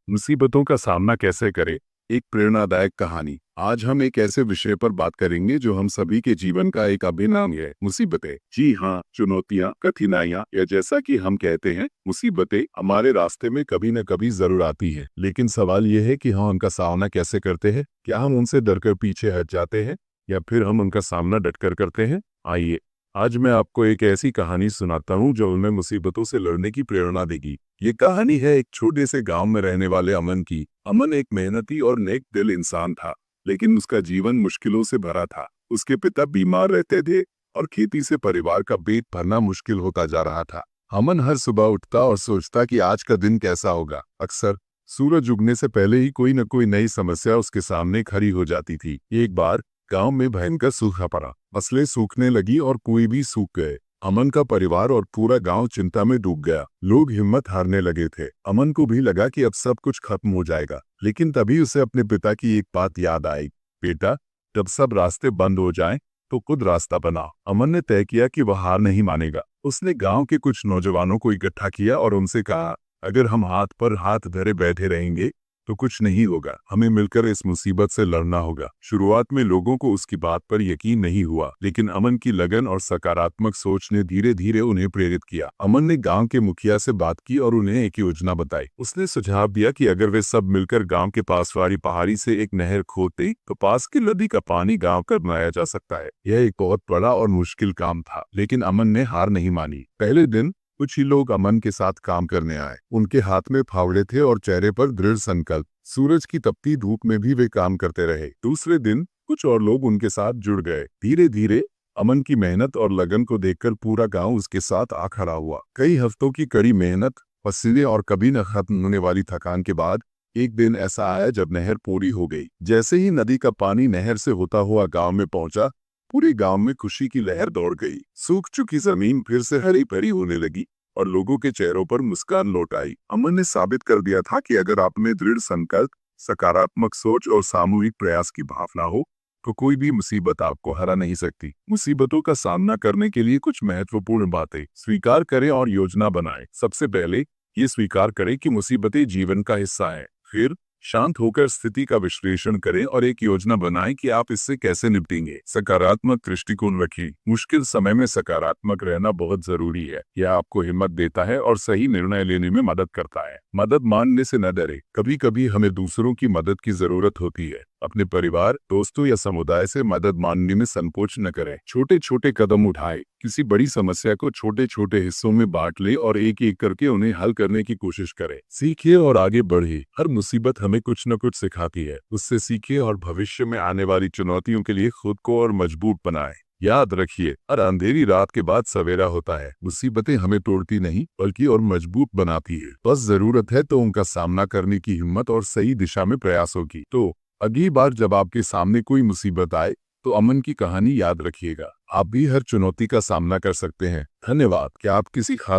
मुसीबतों का सामना कैसे करें, एक प्रेरणादायक कहानी। आज हम एक ऐसे विषय पर बात करेंगे जो हम सभी के जीवन का एक अभिन्न अंग है, मुसीबतें। जी हाँ, चुनौतियाँ, कठिनाइयाँ या जैसा कि हम कहते हैं, मुसीबतें हमारे रास्ते में कभी न कभी जरूर आती है। लेकिन सवाल यह है कि हम उनका सामना कैसे करते हैं। क्या हम उनसे डरकर पीछे हट जाते हैं या फिर हम उनका सामना डटकर करते हैं। आइए, आज मैं आपको एक ऐसी कहानी सुनाता हूँ जो हमें मुसीबतों से लड़ने की प्रेरणा देगी। ये कहानी है एक छोटे से गांव में रहने वाले अमन की। अमन एक मेहनती और नेक दिल इंसान था, लेकिन उसका जीवन मुश्किलों से भरा था। उसके पिता बीमार रहते थे और खेती से परिवार का पेट भरना मुश्किल होता जा रहा था। अमन हर सुबह उठता और सोचता कि आज का दिन कैसा होगा। अक्सर सूरज उगने से पहले ही कोई न कोई नई समस्या उसके सामने खड़ी हो जाती थी। एक बार गांव में भयंकर सूखा पड़ा, फसलें सूखने लगी और कुएं भी सूख गए। अमन का परिवार और पूरा गांव चिंता में डूब गया। लोग हिम्मत हारने लगे थे। अमन को भी लगा कि अब सब कुछ खत्म हो जाएगा, लेकिन तभी उसे अपने पिता की एक बात याद आई। बेटा, जब सब रास्ते बंद हो जाएं, तो खुद रास्ता बना। अमन ने तय किया कि वह हार नहीं मानेगा। उसने गांव के कुछ नौजवानों को इकट्ठा किया और उनसे कहा, अगर हम हाथ पर हाथ धरे बैठे रहेंगे तो कुछ नहीं होगा। हमें मिलकर इस मुसीबत से लड़ना होगा। शुरुआत में लोगों को उसकी बात पर यकीन नहीं हुआ, लेकिन अमन की लगन और सकारात्मक सोच ने धीरे धीरे उन्हें प्रेरित किया। अमन ने गांव के मुखिया से बात की और उन्हें एक योजना बताई। उसने सुझाव दिया कि अगर वे सब मिलकर गांव के पास वाली पहाड़ी से एक नहर खोदते तो पास की नदी का पानी गांव कर बनाया जा सकता है। यह एक बहुत बड़ा और मुश्किल काम था, लेकिन अमन ने हार नहीं मानी। पहले दिन कुछ ही लोग अमन के साथ काम करने आए। उनके हाथ में फावड़े थे और चेहरे पर दृढ़ संकल्प। सूरज की तपती धूप में भी वे काम करते रहे। दूसरे दिन कुछ और लोग उनके साथ जुड़ गए। धीरे धीरे अमन की मेहनत और लगन को देखकर पूरा गांव उसके साथ आ खड़ा हुआ। कई हफ्तों की कड़ी मेहनत, पसीने और कभी न खत्म होने वाली थकान के बाद एक दिन ऐसा आया जब नहर पूरी हो गई। जैसे ही नदी का पानी नहर से होता हुआ गांव में पहुंचा, पूरे गांव में खुशी की लहर दौड़ गई। सूख चुकी जमीन फिर से हरी भरी होने लगी और लोगों के चेहरों पर मुस्कान लौट आई। अमन ने साबित कर दिया था कि अगर आप में दृढ़ संकल्प, सकारात्मक सोच और सामूहिक प्रयास की भावना हो, तो कोई भी मुसीबत आपको हरा नहीं सकती। मुसीबतों का सामना करने के लिए कुछ महत्वपूर्ण बातें स्वीकार करें और योजना बनाएं। सबसे पहले ये स्वीकार करें कि मुसीबतें जीवन का हिस्सा है। फिर शांत होकर स्थिति का विश्लेषण करें और एक योजना बनाएं कि आप इससे कैसे निपटेंगे। सकारात्मक दृष्टिकोण रखें। मुश्किल समय में सकारात्मक रहना बहुत जरूरी है। यह आपको हिम्मत देता है और सही निर्णय लेने में मदद करता है। मदद मांगने से न डरे। कभी कभी हमें दूसरों की मदद की जरूरत होती है। अपने परिवार, दोस्तों या समुदाय से मदद मांगने में संकोच न करें। छोटे छोटे कदम उठाएं। किसी बड़ी समस्या को छोटे छोटे हिस्सों में बांट लें और एक एक करके उन्हें हल करने की कोशिश करें। सीखिए और आगे बढ़िए। हर मुसीबत हमें कुछ न कुछ सिखाती है। उससे सीखिए और भविष्य में आने वाली चुनौतियों के लिए खुद को और मजबूत बनाएं। याद रखिए, हर अंधेरी रात के बाद सवेरा होता है। मुसीबतें हमें तोड़ती नहीं बल्कि और मजबूत बनाती है। बस जरूरत है तो उनका सामना करने की हिम्मत और सही दिशा में प्रयासों की। तो अगली बार जब आपके सामने कोई मुसीबत आए तो अमन की कहानी याद रखिएगा। आप भी हर चुनौती का सामना कर सकते हैं। धन्यवाद। क्या आप किसी खास